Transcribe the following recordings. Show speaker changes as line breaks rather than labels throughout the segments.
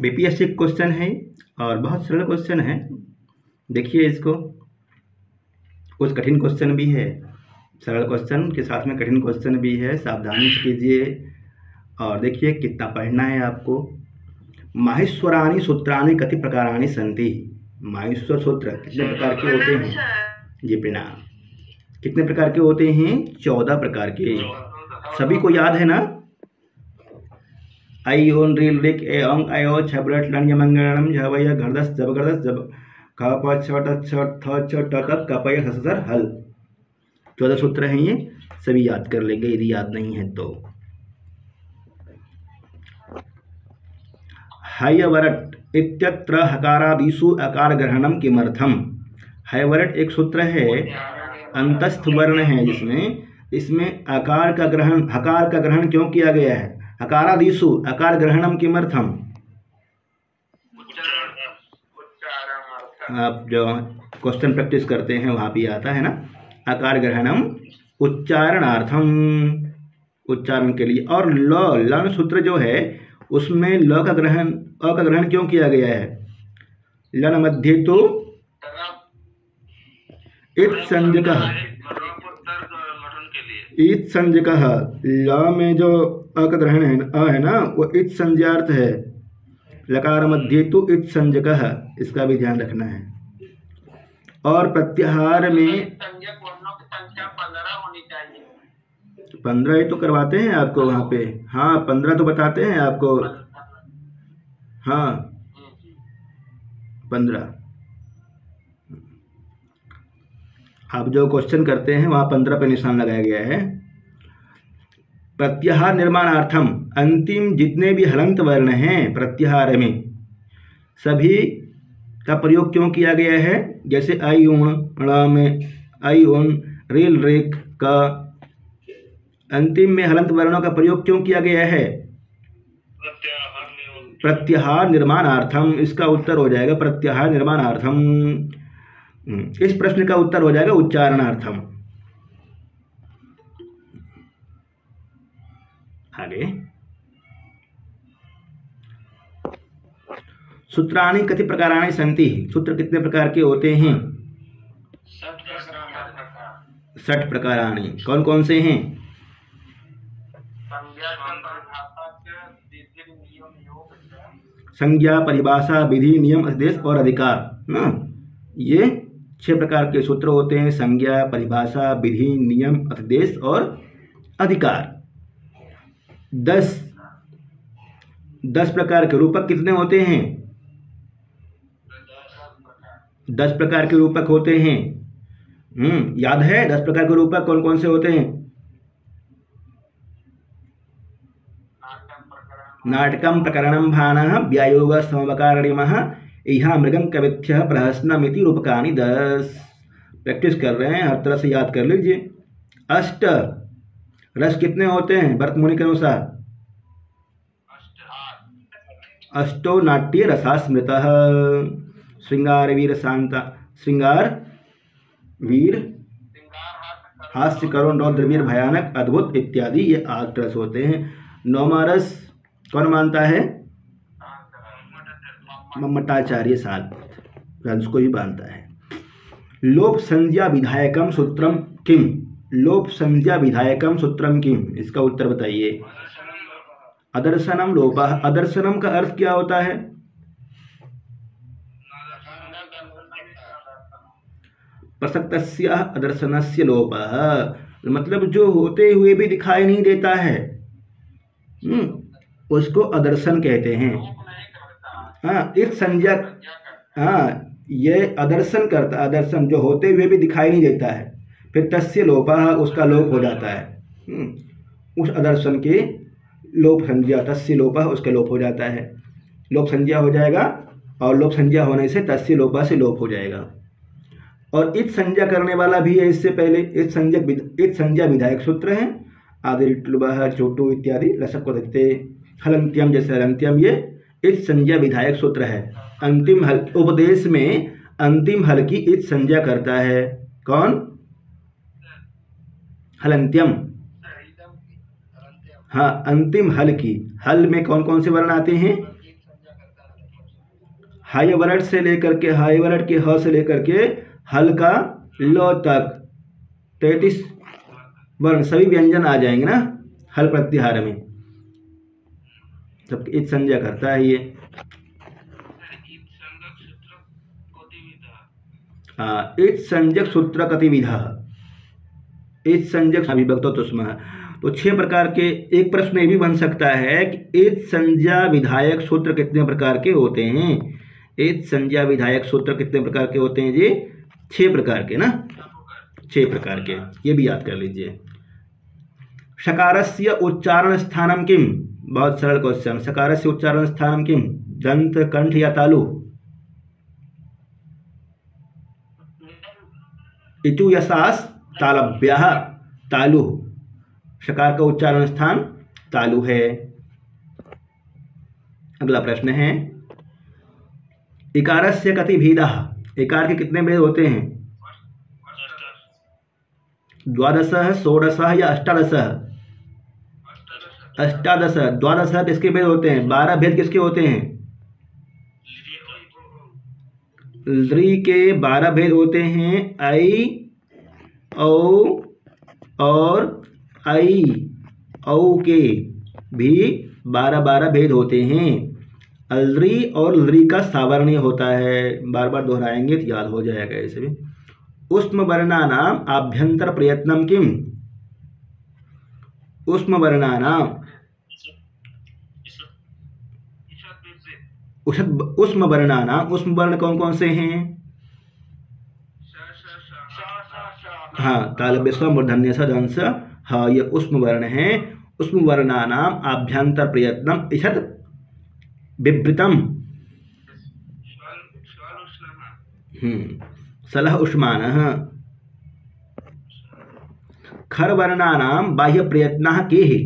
BPSC question है और बहुत सरल क्वेश्चन है। देखिए इसको, कुछ कठिन क्वेश्चन भी है, सरल क्वेश्चन के साथ में कठिन क्वेश्चन भी है, सावधानी से कीजिए। और देखिए कितना पढ़ना है आपको। माहेश्वराणि सूत्राणि कति प्रकाराणि सन्ति। माहेश्वर सूत्र कितने प्रकार के होते हैं? जी प्रणाम। कितने प्रकार के होते हैं? 14 प्रकार के। सभी को याद है ना? आई ओन रील रिक ए अंग आयो छबरट लन यमंगलम झवय गर्दस जबगर्दस जब ख प छ ट छ थ छ ट त कपय हसर हल। 14 सूत्र हैं ये, सभी याद कर लेंगे यदि याद नहीं है तो। हैवरट इत्यत्र हकारादिषु अकार ग्रहणम किमर्थम। हैवरट एक सूत्र है, अंतस्थ वर्ण है जिसमें, इसमें आकार का ग्रहण, हकार का ग्रहण क्यों किया गया है? हकारादिषु अकार ग्रहणम किमर्थम। आप जो क्वेश्चन प्रैक्टिस करते हैं वहाँ भी आता है ना, आकार ग्रहणम उच्चारणार्थम, उच्चारण के लिए। और लन सूत्र जो है उसमें ल का ग्रहण, अ का ग्रहण क्यों किया गया है? लन मध्ये तो इत संज्ञकः, इत संज्ञकः। ल में जो अ का ग्रहण है, अ है ना, वो इत संज्ञार्थ है। लकार मध्ये तो इत संज्ञकः, इसका भी ध्यान रखना है। और प्रत्याहार में 15 ही तो करवाते हैं आपको वहाँ पे। हाँ 15 तो बताते हैं आपको। हाँ 15 आप जो क्वेश्चन करते हैं वहाँ 15 पे निशान लगाया गया है। प्रत्याहार निर्माणार्थम, अंतिम जितने भी हलंत वर्ण हैं प्रत्याहार में सभी का प्रयोग क्यों किया गया है? जैसे आई ऊण में आई ऊन रेल रेक का अंतिम में हलंत वर्णों का प्रयोग क्यों किया गया है? प्रत्याहार निर्माणार्थम। इसका उत्तर हो जाएगा प्रत्याहार निर्माणार्थम। इस प्रश्न का उत्तर हो जाएगा उच्चारणार्थम। आगे, सूत्राणि कति प्रकाराणि सन्ति। सूत्र कितने प्रकार के होते हैं? 60 प्रकाराणि। कौन कौन से हैं? संज्ञा, परिभाषा, विधि, नियम, आदेश और अधिकार ना, ये 6 प्रकार के सूत्र होते हैं। संज्ञा, परिभाषा, विधि, नियम, आदेश और अधिकार। 10 प्रकार के रूपक कितने होते हैं? 10 प्रकार के रूपक होते हैं। याद है 10 प्रकार के रूपक कौन कौन से होते हैं? नाटकम प्रकरणम भानः व्यायोग समवकारणिमः इहा मृगं कविथ्यः प्रहसनमिति रूपकानि 10। प्रैक्टिस कर रहे हैं, हर तरह से याद कर लीजिए। 8 रस कितने होते हैं भरतमुनि के अनुसार? अष्टो नाट्य रसा स्मृतः। श्रृंगार वीर शांता, श्रृंगार वीर हास्य करुण रौद्र वीर भयानक अद्भुत इत्यादि, ये 8 रस होते हैं। 9वां रस कौन मानता है? मम्मटाचार्य 7 रस को ही मानता है। लोप संज्ञा विधायकम सूत्रम किम। लोप संज्ञा विधायकम सूत्रम किम, इसका उत्तर बताइए। अदर्शनम लोपः। अदर्शनम का अर्थ क्या होता है? प्रसक्तस्य अदर्शनस्य लोपः, मतलब जो होते हुए भी दिखाई नहीं देता है, उसको अदर्शन कहते हैं। हाँ इत संज्ञा, हाँ ये अदर्शन करता, अदर्शन जो होते हुए भी दिखाई नहीं देता है। फिर तस्य लोपः, उसका लोप हो जाता है। उस अदर्शन के लोप संज्ञा, तस्य लोपः, उसका लोप हो जाता है। लोप संज्ञा हो जाएगा और लोप संज्ञा होने से तस्य लोपः से लोप हो जाएगा। और इत संज्ञा करने वाला भी है इससे पहले। इत संज्ञा विधायक सूत्र है। आदि चोटो इत्यादि रसक को देखते। हलंत्यम जैसे हलंत्यम, ये इत संज्ञा विधायक सूत्र है। अंतिम हल, उपदेश में अंतिम हल की इत संज्ञा करता है। कौन? हलंत्यम। हाँ अंतिम हल की। हल में कौन कौन से वर्ण आते हैं? हाय वर्ड से लेकर के हाय वर्ड के ह से लेकर के हल का ल तक 33 वर्ण सभी व्यंजन आ जाएंगे ना हल प्रत्याहार में। जब इत संज्ञा करता है ये। हाँ, इत संज्ञक सूत्र कतिविधा, इत संज्ञक अभिभक्तो तुष्म। तो 6 प्रकार के। एक प्रश्न ये भी बन सकता है कि इत संज्ञा विधायक सूत्र कितने प्रकार के होते हैं। इत संज्ञा विधायक सूत्र कितने प्रकार के होते हैं जी? 6 प्रकार के ना, 6 प्रकार के, ये भी याद कर लीजिए। शकारस्य उच्चारण स्थानम किम? बहुत सरल क्वेश्चन। शकारस्य उच्चारण स्थानम किम? दंत, कंठ या तालु? इचु यशास तालव्यः तालु। शकार का उच्चारण स्थान तालु है। अगला प्रश्न है इकारस्य कति भेदः? इकार के कितने भेद होते हैं? 12, 16 या 18? 18। 12 किसके भेद होते हैं? 12 भेद किसके होते हैं? ली के 12 भेद होते हैं। आई, औ और आई, औ के भी 12 भेद होते हैं। अल्री और लरी का सावरणीय होता है। बार बार दोहराएंगे तो याद हो जाएगा ऐसे भी। उष्म वर्णानाम आभ्यंतर प्रयत्नम किम? उष्म वर्णानाम, उष्म वर्णानाम, उष्म वर्ण कौन कौन से हैं? हाँ, तालव्य स्व मूर्धन्य स दंश। हाँ, ये उष्म वर्ण है। उष्म वर्णानाम आभ्यंतर प्रयत्नम ईषद बिभृतम। सलह उष्मानः। खर वर्णानाम बाह्य प्रयत्नः के ही?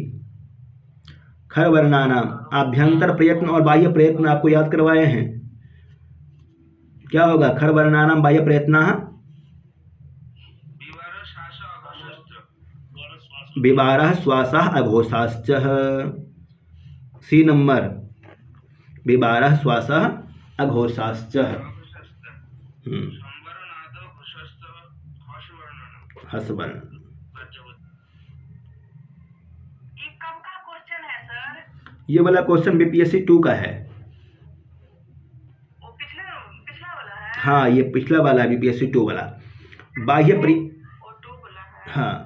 खर वर्णानाम आभ्यंतर प्रयत्न और बाह्य प्रयत्न आपको याद करवाए हैं। क्या होगा? खर वर्णानाम बाह्य प्रयत्नः विवारः श्वासः अघोषाश्च। सी नंबर, विवारः श्वासः अघोषाश्च। हसवर्ण। ये वाला क्वेश्चन बीपीएससी 2 का है। पिछला वाला है। हाँ, ये पिछला वाला है बीपीएससी 2 वाला। हाँ,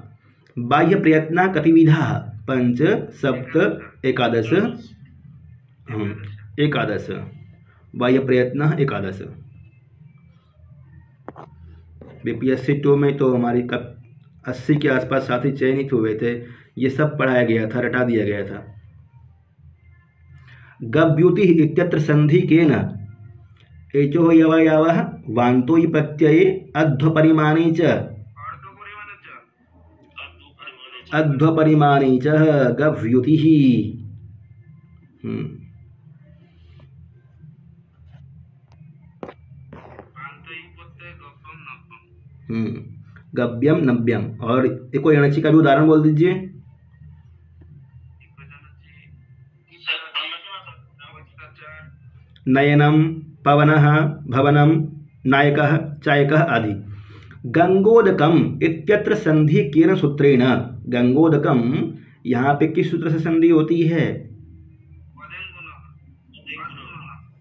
बाह्य प्रयत्न कतिविधा? 5, 7, 11, 11। बाह्य प्रयत्न 11। बीपीएससी 2 में तो हमारी 80 के आसपास साथी चयनित हुए थे। ये सब पढ़ाया गया था, रटा दिया गया था। गव्युति इत्यत्र संधि केन? एचो यवयवः वान्तो इ प्रत्यये अध्वपरिमाणे च, अध्वपरिमाणे च गव्युतिः। गव्यम नव्यम। और एको यणचि का भी उदाहरण बोल दीजिए। नयनम, पवनः, भवनम, नायकः, चायकः आदि। गंगोदकम इत्यत्र संधि केन सूत्रेण? गंगोदकम यहाँ पे किस सूत्र से संधि होती है?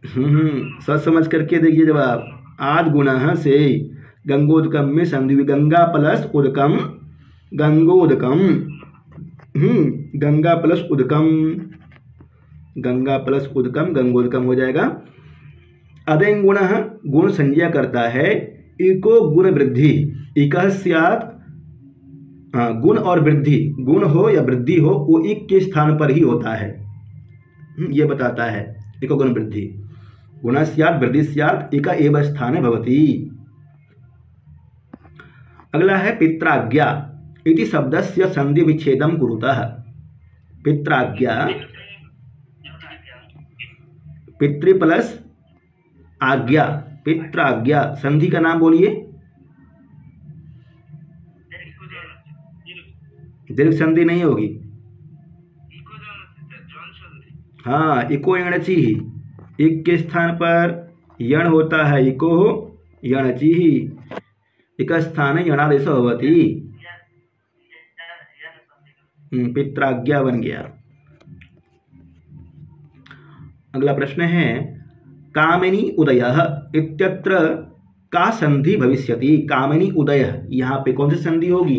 सोच समझ करके देखिए जवाब। आद गुणः से गंगोदकम में संधि। गंगा प्लस उदकम, गंगोदकम। गंगा प्लस उदकम, गंगा प्लस उदकम, गंगोदकम हो जाएगा। अदें गुण गुण संज्ञा करता है इको गुण वृद्धि। इकः स्यात्, गुण और वृद्धि, गुण हो या वृद्धि हो वो इक के स्थान पर ही होता है। ये बताता है इको गुण वृद्धि। गुण स्यात् वृद्धि स्यात् इका एव स्थाने भवति। अगला है पित्राज्ञा इति शब्दस्य संधि विच्छेदम कुरुतः। पित्राज्ञा, पितृ प्लस आज्ञा, पित्राज्ञा, संधि का नाम बोलिए। दीर्घ संधि नहीं होगी। हाँ, इको एणचि ही। इक के स्थान पर यण होता है इको यणचि इक स्थाने यणादेश भवति। पित्राज्ञा बन गया। अगला प्रश्न है कामिनी उदयः इत्यत्र का संधि भविष्यति। कामिनी उदय, यहाँ पे कौन सी संधि होगी?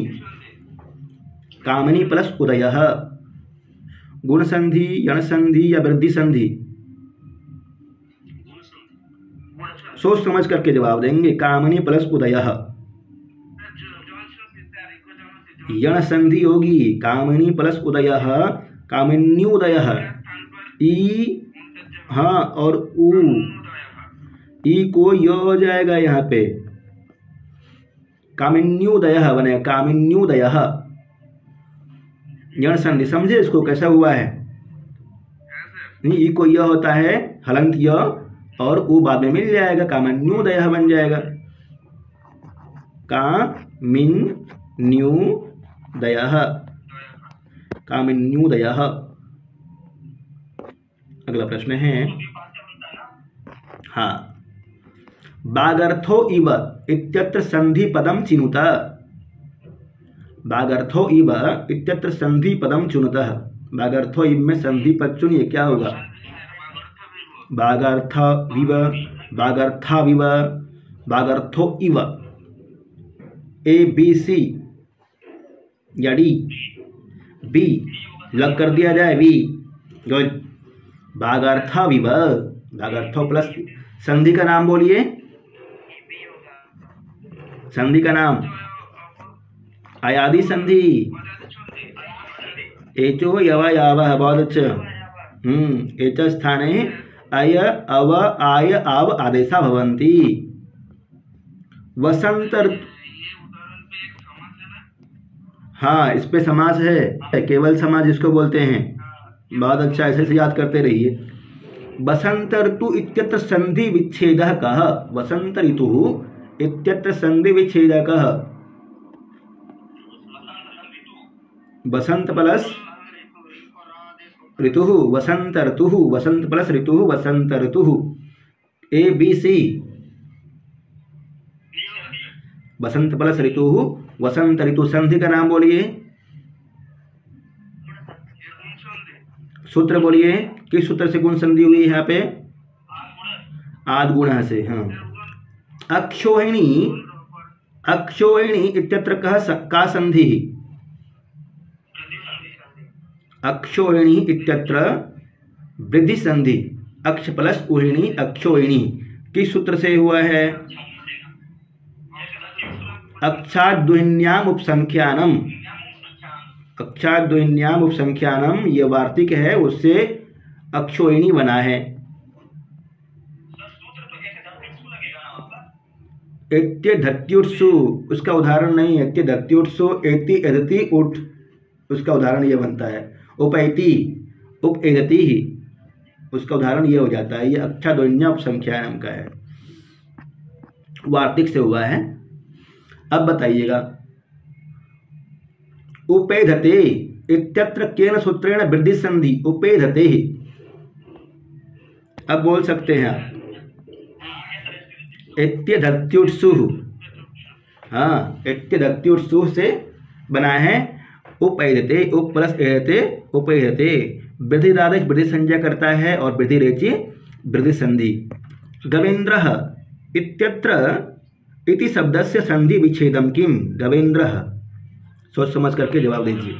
कामिनी प्लस उदयः, गुण संधि, यण संधि या वृद्धि संधि? सोच समझ करके जवाब देंगे। कामिनी प्लस उदयः, यण संधि होगी। कामिनी प्लस उदयः, कामिन्युदयः, ई हाँ और उ, ई को य हो जाएगा यहाँ पे, कामिन्युदयः बने, कामिन्युदयः यण संधि। समझे इसको कैसा हुआ है? नहीं, ई को य होता है, हलंत य, और उ बाद में मिल जाएगा, कामिन्युदयः बन जाएगा। कामिन्युदयः, कामिन्युदयः। अगला प्रश्न है हाँ बागर्थो इव इत्यत्र संधि पदम चिनुत। बागर्थो इव इत्यत्र संधि पदम चुनुतः। बागर्थो इव में संधि पद चुनिए, क्या होगा? बागर्थ विव, बागर्था विव, बागर्थो इव। ए बी सी या डी? बी लग कर दिया जाए, बी। गुड। बागर्था विव, बागर्थो प्लस संधि का नाम बोलिए, संधि का नाम। अयादि संधि, एचो यव यावः, बहुत अच्छा। एच स्थाने अय अव आय आव आदेशा भवन्ति। वसंत ऋतु, हाँ इस पे समास है, केवल समास जिसको बोलते हैं। बहुत अच्छा, ऐसे से याद करते रहिए। वसंत ऋतु इत्यत्र संधि विच्छेदः कः। वसंत ऋतु इत्यत्र संधि विच्छेदः कः? वसंत प्लस ऋतु, वसंत ऋतु, वसंत प्लस ऋतु, वसंत ऋतु। ए बी सी, वसंत प्लस ऋतु, वसंत ऋतु। संधि का नाम बोलिए, सूत्र बोलिए, किस सूत्र से गुण संधि हुई है यहाँ पे? आद गुण से। हाँ अक्षोहिणी, अक्षोहिणी इत्यत्र का संधि? अक्षोहिणी इत्यत्र वृद्धि संधि। अक्ष प्लस उहिणी, अक्षोहिणी। किस सूत्र से हुआ है? अक्षाद्वहिन्याम उपसंख्यानम, अक्षाद्वहिन्याम उपसंख्यानम, ये वार्तिक है, उससे अक्षोहिणी बना है। एत्यधत्युत्सु उसका उदाहरण नहीं है। एत्यधत्युत्सु, एति एदति उठ, उसका उदाहरण ये बनता है। उपैति, उप एदति ही, उसका उदाहरण ये हो जाता है। ये अक्षाद्वहिन्या उपसंख्यानम का है, वार्तिक से हुआ है। अब बताइएगा, उपेधते इत्यत्र केन सूत्रेण वृद्धि संधि? उपेधते, अब बोल सकते हैं आप एत्यधत्युत्सु। हाँ एत्यधत्युत्सु से बना है उपेधते, उप प्लस एधते, उपेधते। वृद्धि आदेश वृद्धि संज्ञा करता है और वृद्धि रेचि वृद्धि संधि। गवेन्द्रः इत्यत्र इति शब्दस्य संधि विच्छेदम किम? गवेन्द्रः, सोच समझ करके जवाब दीजिए,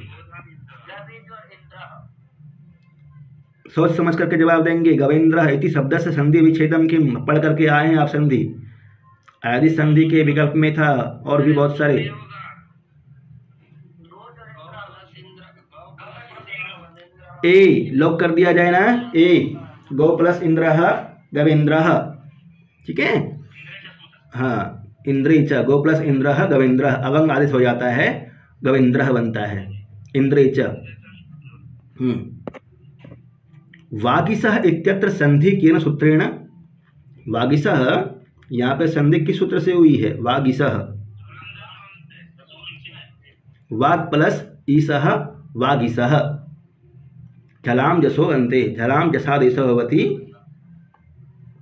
सोच समझ करके जवाब देंगे। गवेन्द्रः इति शब्दस्य संधि विच्छेदम किम? पढ़ करके आए हैं आप संधि। आदि संधि के विकल्प में था और भी बहुत सारे। ए लॉक कर दिया जाए ना, ए गो प्लस इंद्रः गवेन्द्रः, ठीक है। हाँ इंद्री च, गो प्लस इंद्रः गवेन्द्रः, अवंग आदेश हो जाता है, गवेन्द्रः बनता है, इंद्री च। वागीसः इत्यत्र संधि केन सूत्रेण? वागीसः यहाँ पे संधि किस सूत्र से हुई है? वागीसः, वाग प्लस ईसः, वागीसः। झलाम जसो अन्ते, झलाम जसादेशो भवति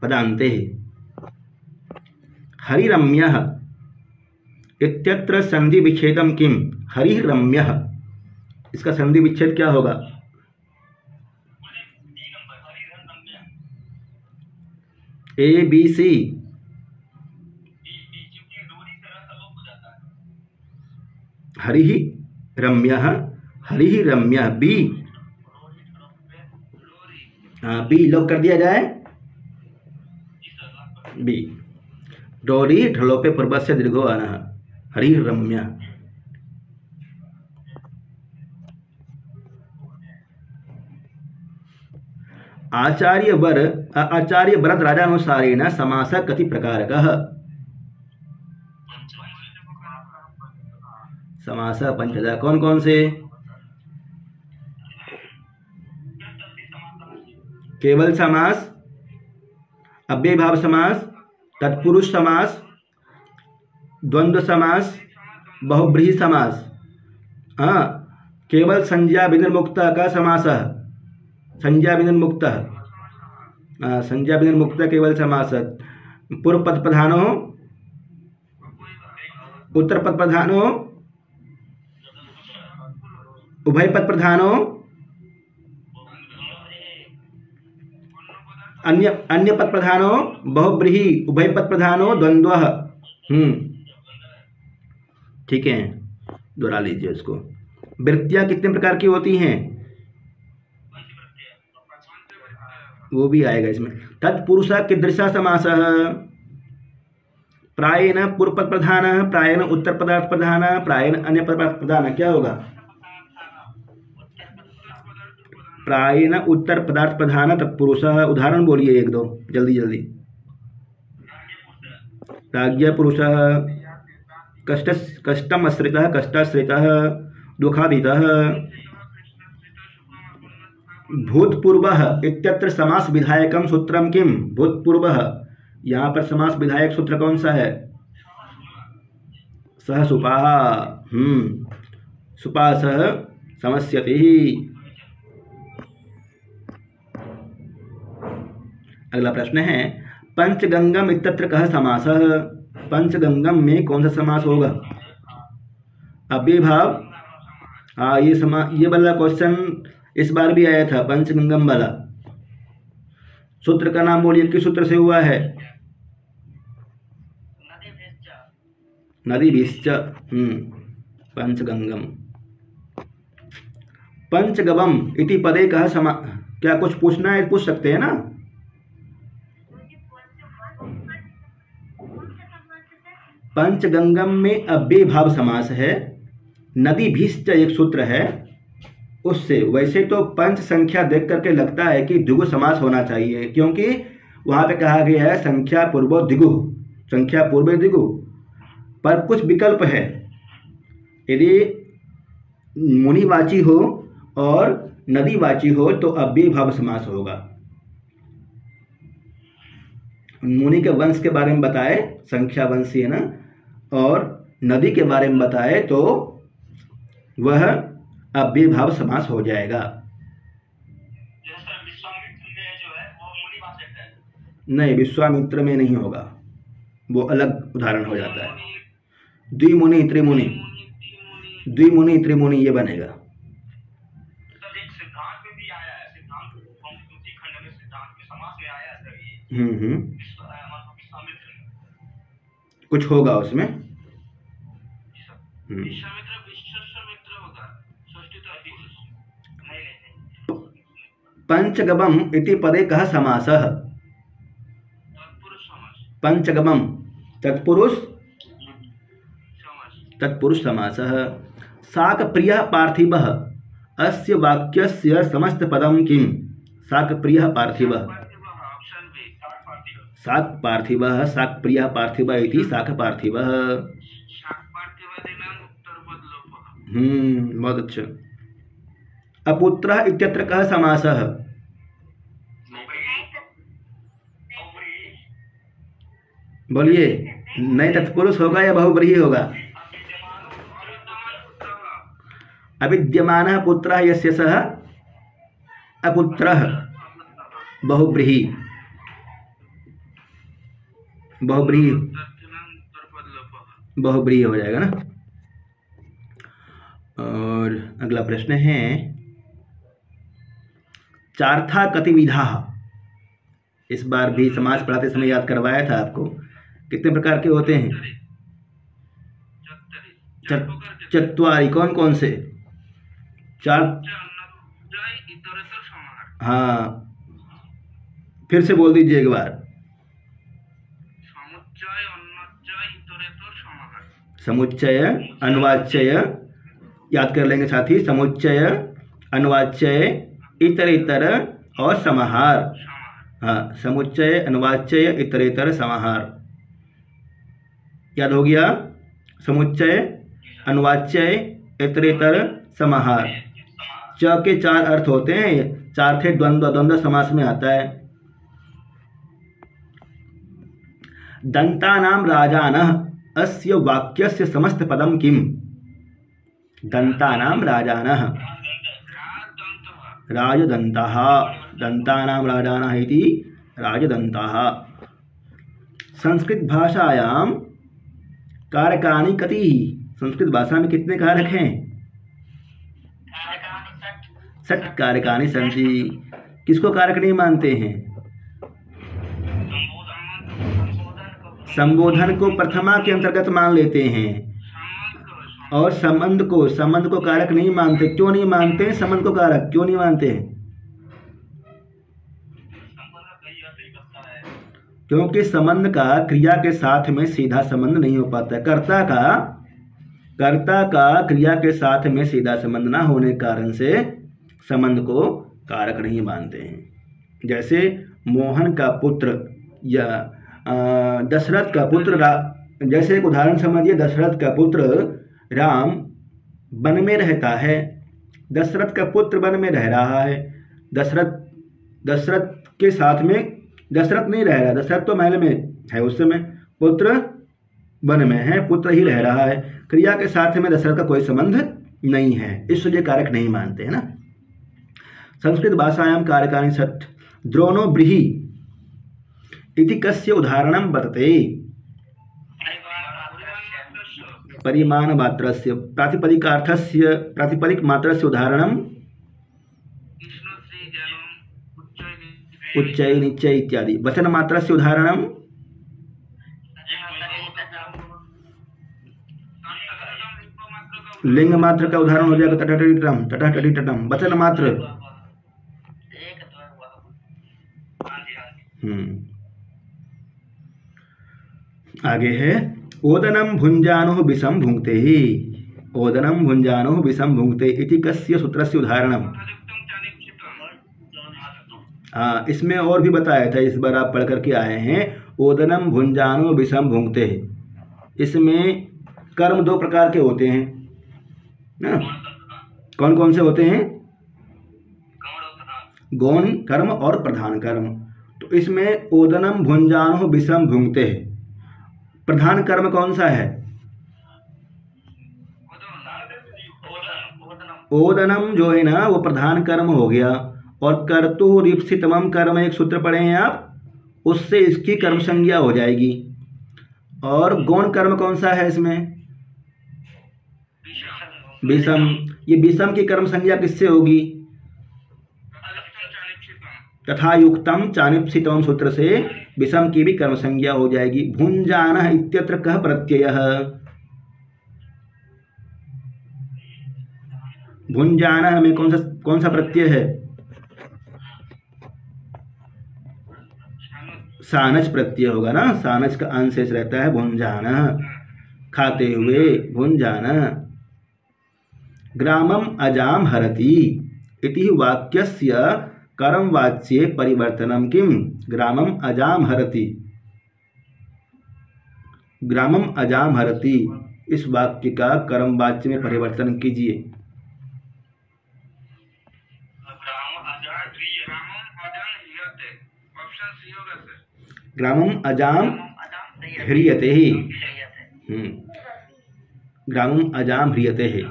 पदान्ते। हरिरम्यः इत्यत्र संधि विच्छेदम किम? हरिरम्यः, इसका संधि विच्छेद क्या होगा? A B C. हरि रम्यः, हरि रम्यः बी। हाँ, बी लॉक कर दिया जाए। बी डोरी ढलोपे पूर्वस्य दीर्घो अनः हरि रम्यः। आचार्य वरद राजानुसारेण समासः कति प्रकारकः? समासः पंचधा। कौन कौन से? केवल समास, अव्ययभाव समास, तत्पुरुष समास, द्वंद्व समास, बहुब्रीहि समास। हाँ, केवल संज्ञा विनिर्मुक्त का समास, संज्ञा विनिर्मुक्त, संज्ञा विनिर्मुक्त केवल समास। पूर्व पद प्रधानो, उत्तर पद प्रधानो, उभय पद प्रधानो, अन्य पद प्रधानो, बहुब्रीहि, उभय पद प्रधानो, द्वंद्व। ठीक है, दोहरा लीजिए उसको। वृत्तियां कितने प्रकार की होती हैं? वो भी आएगा इसमें। तत्पुरुष कीदृशः समासः? प्रायेण पूर्व पद प्रधान, प्रायेण उत्तर पदार्थ प्रधान, प्रायेण अन्य पदार्थ प्रधान। क्या होगा? प्रायेण उत्तर पदार्थ प्रधान तत्पुरुषः। उदाहरण बोलिए एक दो जल्दी जल्दी। राज्ञ पुरुषः, कष्टमश्रितः, कष्टाश्रितः, दुःखातीतः। भूतपूर्वः इत्यत्र समास विधायकम सूत्रम किम? भूतपूर्वः, यहाँ पर समास विधायक सूत्र कौन सा है? सह सुपाः। सुपा सह समस्यति। अगला प्रश्न है, पंचगंगम इत्यत्र कः समासः? पंचगंगम में कौन सा समास होगा? अव्ययभाव। हाँ, ये वाला क्वेश्चन इस बार भी आया था, पंचगंगम वाला। सूत्र का नाम बोलिए, किस सूत्र से हुआ है? नदीभिश्च। पंचगंगम। पंचगवम इति पदे कः समा? क्या कुछ पूछना है? पूछ सकते हैं ना। पंचगंगम में अव्ययभाव समास है, नदीभिश्च एक सूत्र है उससे। वैसे तो पंच संख्या देख करके लगता है कि द्विगु समास होना चाहिए, क्योंकि वहाँ पे कहा गया है संख्या पूर्व द्विगु, संख्या पूर्व द्विगु। पर कुछ विकल्प है, यदि मुनिवाची हो और नदीवाची हो तो अव्ययभाव समास होगा। मुनि के वंश के बारे में बताए, संख्या वंशी है ना, और नदी के बारे में बताए तो वह अव्ययभाव समास हो जाएगा। नहीं, विश्वामित्र में नहीं होगा, वो अलग उदाहरण हो जाता है। द्विमुनि त्रिमुनि, द्विमुनि त्रिमुनि ये बनेगा। कुछ होगा उसमें। पंचगमम इति पदे कः समासः? पंचगमम तत्पुरुष, तत्पुरुष समासः। शाकप्रियः पार्थिवः अस्य वाक्यस्य समस्त पदम किम? शाकप्रियः पार्थिवः, शाक पार्थिवः, शाकप्रियः पार्थिवः इति शाकपार्थिवः। बहुत अच्छा। अपुत्रः इत्यत्र कः समासः? बोलिए, नहीं तत्पुरुष होगा या बहुब्रीहि होगा? अविद्यमानः पुत्रः यस्य सः अपुत्रः, बहुब्रीहि, बहुब्रीहि। बहुब्रीहि हो जाएगा ना। और अगला प्रश्न है चार्था कतिविधा। इस बार भी समास पढ़ाते समय याद करवाया था आपको। कितने प्रकार के होते हैं? चत्वारि। कौन कौन से? चार। हाँ, फिर से बोल दीजिए एक बार। समुच्चय, अन्वाच्चय, याद कर लेंगे साथी। समुच्चय, अन्वाच्चय, इतरेतर और समाहार। हाँ, समुच्चय, अन्वाच्चय, इतरेतर, समाहार। याद हो गया? समुच्चय, अन्वाच्चय, इतरेतर, समाहार। च के चार अर्थ होते हैं। चार थे द्वंद्व, द्वंद्व समास में आता है। दंतानाम राजानः अस्य वाक्यस्य समस्त पदम किम? दंतानाम राजानः राजदंताः। दंतानाम राजानः इति राजदंताः। संस्कृत भाषायां कारकानि कति? संस्कृत भाषा में कितने कारक हैं? 6 कारकानि सन्ति। किसको कारक नहीं मानते हैं? संबोधन को प्रथमा के अंतर्गत मान लेते हैं और संबंध को कारक नहीं मानते। क्यों नहीं मानते? संबंध को कारक क्यों नहीं मानते हैं? क्योंकि संबंध का क्रिया के साथ में सीधा संबंध नहीं हो पाता। कर्ता का क्रिया के साथ में सीधा संबंध ना होने के कारण से संबंध को कारक नहीं मानते हैं। जैसे मोहन का पुत्र या दशरथ का पुत्र जैसे एक उदाहरण समझिए। दशरथ का पुत्र राम वन में रहता है। दशरथ का पुत्र वन में रह रहा है। दशरथ के साथ में दशरथ नहीं रह रहा। दशरथ तो महल में है उस समय, पुत्र वन में है, पुत्र ही रह रहा है। क्रिया के साथ में दशरथ का कोई संबंध नहीं है, इसलिए कारक नहीं मानते है ना। संस्कृत भाषायां कारकानि षट्। द्रोणो ब्रीहि इति कस्य उदाहरणं वर्तते? परिमाण मात्रस्य प्रातिपदिकार्थस्य प्रातिपदिक मात्रस्य उदाहरणं उच्चय, निच्चय इत्यादि। वचन मात्रस्य उदाहरणं लिंग मात्र का उदाहरण हो जाएगा तटटटिटम, तटटटिटम। वचन मात्र आगे है ओदनम भुंजानो विषम भुंक्ते ही। ओदनम भुंजानो विषम भुंक्ते इति कस्य सूत्रस्य उदाहरणम? हाँ, इसमें और भी बताया था, इस बार आप पढ़ करके आए हैं। ओदनम भुंजानो विषम भुंक्ते। इसमें कर्म 2 प्रकार के होते हैं ना। कौन कौन से होते हैं? गौण कर्म और प्रधान कर्म। तो इसमें ओदनम भुंजानो विषम भुंक्ते, प्रधान कर्म कौन सा है? ओदनम जो है ना वो प्रधान कर्म हो गया। और कर्तुरीप्सितमम कर्म एक सूत्र पढ़े हैं आप, उससे इसकी कर्म संज्ञा हो जाएगी। और गौण कर्म कौन सा है इसमें? विषम। ये विषम की कर्म संज्ञा किससे होगी? तथा युक्तम चानिप्सितम सूत्र से विषम की भी कर्म संज्ञा हो जाएगी। भुंजानः इत्यत्र कः प्रत्ययः? भुंजानः में कौन सा प्रत्यय है? सानच प्रत्यय होगा ना। सानच का अंश शेष रहता है भुंजानः, खाते हुए भुंजानः। ग्रामम अजाम हरति इति वाक्यस्य कर्मवाच्ये परिवर्तनम किम? ग्रामम अजाम हरति। ग्रामम अजाम हरति इस वाक्य का कर्मवाच्य में परिवर्तन कीजिए। ग्रामम अजाम ह्रियते ही। ग्रामम अजाम ह्रियते है।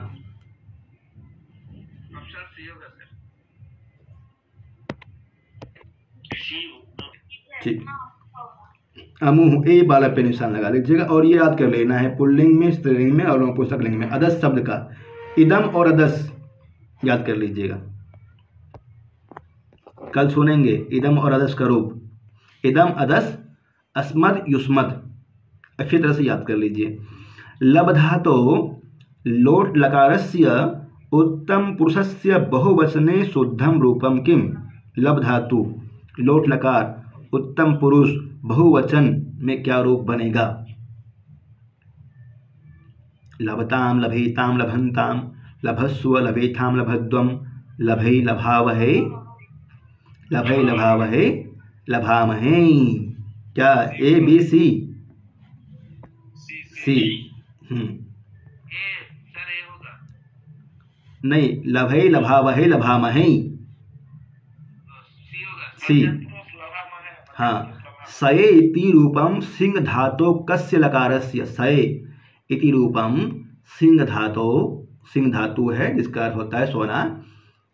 ठीक। अमुह, ए बाला पे निशान लगा लीजिएगा। और ये याद कर लेना है पुल्लिंग में, स्त्रीलिंग में और नपुंसक लिंग में अदस शब्द का इदम और अदस याद कर लीजिएगा। कल सुनेंगे इदम और अदस का रूप। इदम अदस अस्मद युष्मद अच्छी तरह से याद कर लीजिए। लब धातो लोट लकारस्य उत्तम पुरुषस्य बहुवचने शुद्धम रूपम किम। लब धातु लोट लकार उत्तम पुरुष बहुवचन में क्या रूप बनेगा। लभताम लभेताम लभंताम लभस्व लभेथाम लभद्वम लभै लभावहे लभै लभावहे लभामहे। क्या ए बी सी सी नहीं, लभै लभावहे लभामहे सी। हाँ, सये इति रूपम सिंह धातो कस्य लकारस्य। सये इति रूपम सिंह धातो, सिंह धातु है जिसका अर्थ होता है सोना।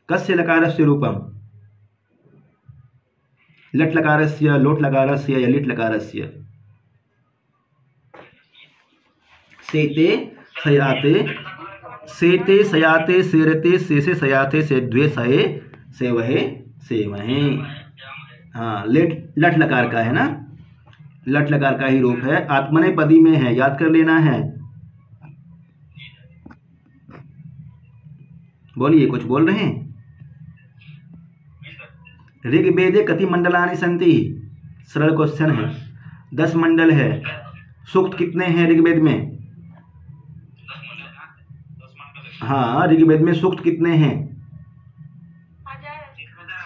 कस्य लकारस्य रूपम लट लकारस्य लोट लकारस्य या लिट लकारस्य। सेते सयाते सेते सयाते सेरते सेसे सयाते सेद्वे सये सेवहे सेवहे। हाँ, लट लकार का है ना, लट लकार का ही रूप है, आत्मनेपदी में है, याद कर लेना है। बोलिए, कुछ बोल रहे हैं। ऋग्वेदे कति मंडलानि सन्ति। सरल क्वेश्चन है। 10 मंडल है। सूक्त कितने हैं ऋग्वेद में। हाँ, ऋग्वेद में सूक्त कितने हैं।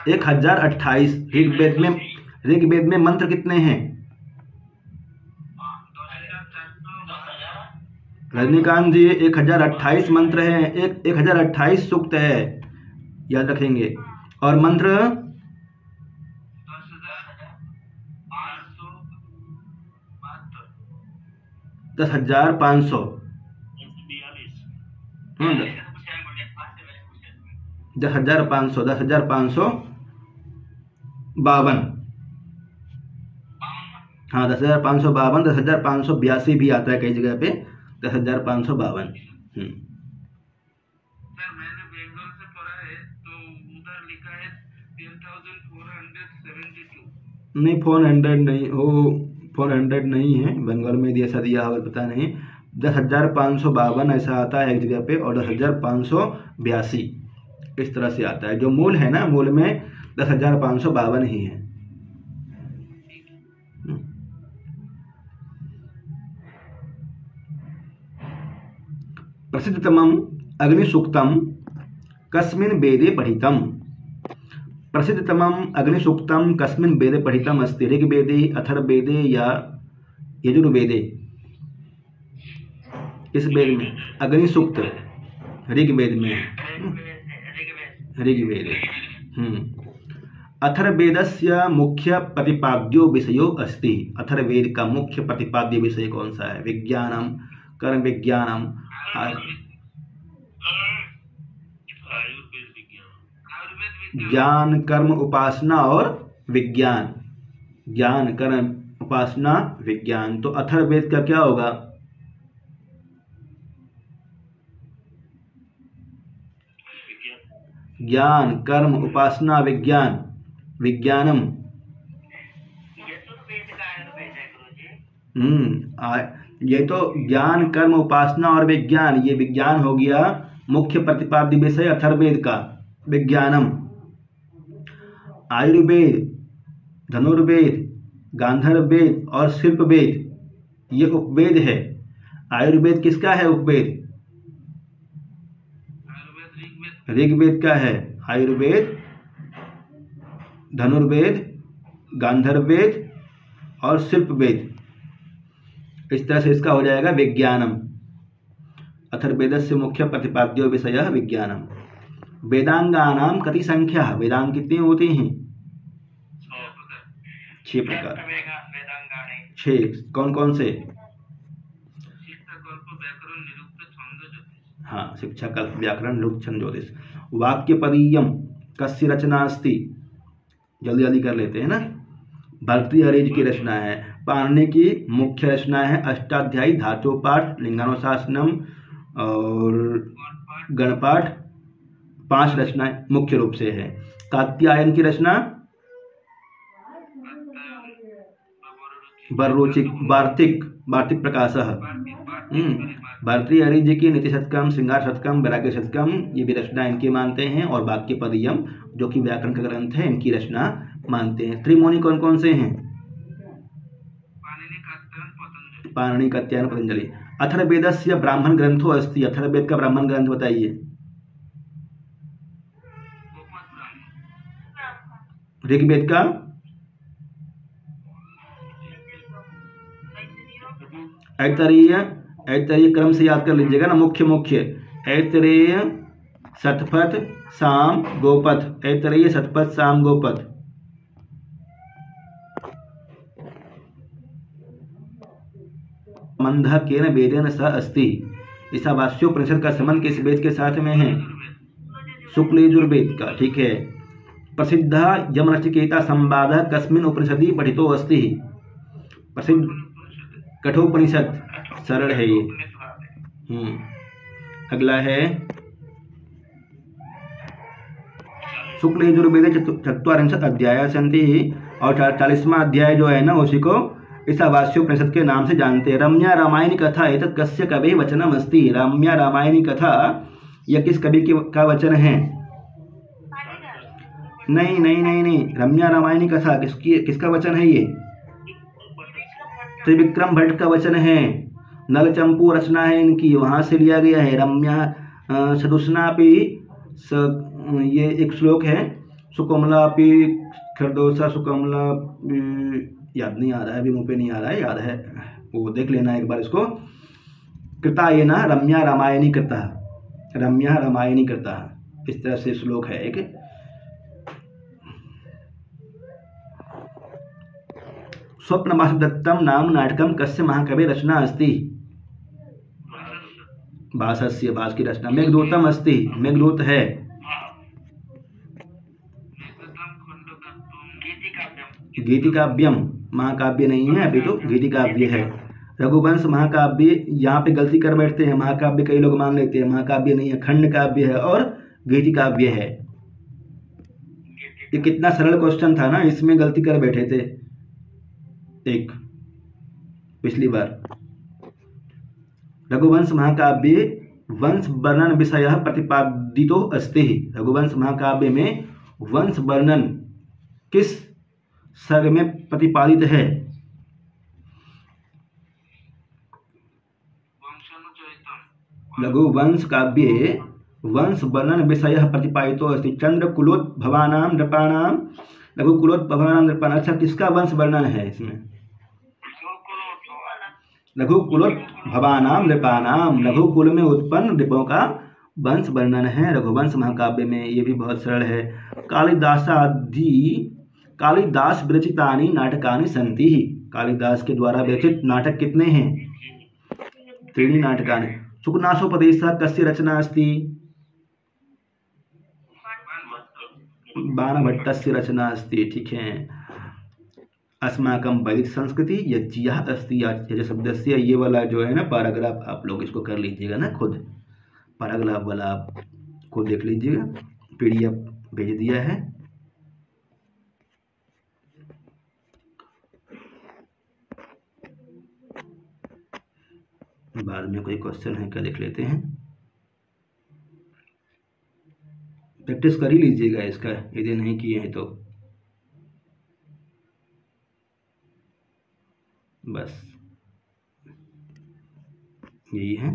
1028। ऋग्वेद में मंत्र कितने हैं। रजनीकांत जी 1028 मंत्र हैं। 1028 सूक्त है, याद रखेंगे। और मंत्र 10,500। 10,552। हाँ, 10,552, 10,582 भी आता है कई जगह पे। 10,552।
मैंने बेंगलोर से पढ़ा है तो उधर लिखा है 10,472।
नहीं, 400 नहीं हो, 400 नहीं है। बंगाल में ऐसा दिया होगा, पता नहीं। 10,552 ऐसा आता है एक जगह पे, और 10,582 इस तरह से आता है। जो मूल है ना, मूल में 10,552 ही है। प्रसिद्धतमं अग्निसूक्तम कस्मिन् वेदे पठितम। प्रसिद्धतमं अग्निसूक्तम कस्मिन् वेदे पठितम अस्ति। ऋग्वेदे, अथर्ववेदे या यजुर्वेदे। इस वेद में अग्निसूक्त ऋग्वेद में, ऋग्वेदे। अथर्ववेदस्य मुख्य प्रतिपाद्यो विषयो अस्ति। अथर्ववेद का मुख्य प्रतिपाद्य विषय कौन सा है। विज्ञानम, कर्म विज्ञानम, ज्ञान कर्म उपासना और विज्ञान। ज्ञान कर्म उपासना विज्ञान। तो अथर्ववेद का क्या होगा। ज्ञान कर्म उपासना विज्ञान, विज्ञानम। ये तो ज्ञान कर्म उपासना और विज्ञान, ये विज्ञान हो गया मुख्य प्रतिपाद्य विषय अथर्ववेद का, विज्ञानम। आयुर्वेद, धनुर्वेद, गांधर्ववेद और शिल्पवेद ये उपवेद है। आयुर्वेद किसका है उपवेद। ऋग्वेद का है। आयुर्वेद, धनुर्वेद, गांधर्ववेद और शिल्पवेद। इस तरह से इसका हो जाएगा विज्ञानम। अथर्ववेदस्य मुख्य प्रतिपाद्यो विषयः विज्ञानम। वेदांगानां कति संख्या। वेदांग कितने होते हैं। 6 प्रकार। 6 कौन कौन से। हाँ, शिक्षा कल्प व्याकरण निरुक्त छंद ज्योतिष। वाक्यपदीयम कस्य रचना अस्ति। जल्दी जल्दी कर लेते हैं ना। भर्तृहरि हरिज की रचना है। पाणिनि की मुख्य रचना है अष्टाध्यायी, धातुपाठ, लिंगानुशासनम और गणपाठ। 5 रचनाएं मुख्य रूप से है। कात्यायन की रचना वार्तिक प्रकाशः। भर्तृहरि हरि जी की नीति शतकम, श्रृंगार शतकम, वैराग्य शतकम, ये भी रचना इनकी मानते हैं। और वाक्यपदीयम जो कि व्याकरण का ग्रंथ है, इनकी रचना मानते हैं। त्रिमुनि कौन कौन से हैं? पाणिनि, कात्यायन, पतंजलि। अथर्ववेदस्य ब्राह्मण ग्रंथो अस्ति। अथर्ववेद का ब्राह्मण ग्रंथ बताइए। ऋग्वेद का ऐतरेय क्रम से याद कर लीजिएगा ना, मुख्य ऐतरेय, शतपथ, साम, गोपथ। ऐतरेय, शतपथ, साम, गोपथ। मंधकेन वेदेन सह अस्ति। ईशावास्योपनिषद का संबंध किस वेद के साथ में है? शुक्ल यजुर्वेद का। ठीक है। प्रसिद्ध यमनचिकेता संवाद कस्मिन् उपनिषदि पठितो अस्ति। प्रसिद्ध कठोपनिषद, सरल है ये। अगला है शुक्ल यजुर्वेदे 44 अध्याय सन्ति। और 40वां अध्याय जो है ना, उसी को ईशावास्योपनिषद के नाम से जानते हैं। रम्या रामायणी कथा एतत् कस्य कवि वचनम अस्ति। रम्या रामायणी कथा यह किस कवि का वचन है? नहीं, रम्या रामायणी कथा किसका वचन है? ये त्रिविक्रम भट्ट का वचन है। नलचंपू रचना है इनकी, वहाँ से लिया गया है। रम्या सदुष्णापि, ये एक श्लोक है। सुकोमलापि खरदोसा सुकोमला, याद नहीं आ रहा है, अभी मुँह पे नहीं आ रहा है, याद है वो देख लेना एक बार इसको। कृता ये ना रम्या रामायणी कृता, रम्या रामायणी कृता, इस तरह से श्लोक है एक। स्वप्नवास दत्तम नाम नाटकम कस्य महाकवि रचना अस्ति। भासस्य, भास की रचना। मेघदूतम अस्ति, मेघदूत है। गीतिकाव्यम, महाकाव्य नहीं है अभी तो, गीतिकाव्य है। रघुवंश महाकाव्य, यहाँ पे गलती कर बैठते हैं, महाकाव्य कई लोग मान लेते हैं, महाकाव्य नहीं है, खंड काव्य है और गीतिकाव्य है। ये कितना सरल क्वेश्चन था ना, इसमें गलती कर बैठे थे एक पिछली बार। रघुवंश महाकाव्य वंश वर्णन विषय प्रतिपादितो अस्ति। रघुवंश महाकाव्य में वंश वर्णन किस सर्ग में प्रतिपादित है? रघुवंश काव्ये वंश वर्णन विषय प्रतिपादितो अस्ति। चंद्रकुलोद्भवानां नृपाणां, रघुकुलोद्भवानां नृपाणां। अच्छा, किसका वंश वर्णन है इसमें? रघुकुलोद्भवानां नृपाणां, रघुकुल में उत्पन्न नृपों का वंश वर्णन है रघुवंश महाकाव्य में। ये भी बहुत सरल है। कालिदास विरचितानि नाटकानि सन्ति। कालिदास के द्वारा विरचित नाटक कितने हैं? 3 नाटकानि। सुखनासोपदेशः कस्य रचना अस्ति? बाणभट्टस्य रचना अस्ति। ठीक है। अस्माकं वैदिक संस्कृति यज्ञः अस्ति। यज्ञ शब्द से ये वाला जो है ना पैराग्राफ, आप लोग इसको कर लीजिएगा ना खुद, पैराग्राफ वाला आप खुद देख लीजिएगा, PDF भेज दिया है। बाद में कोई क्वेश्चन है क्या देख लेते हैं। प्रैक्टिस कर ही लीजिएगा इसका, यदि नहीं किए हैं तो। बस यही है।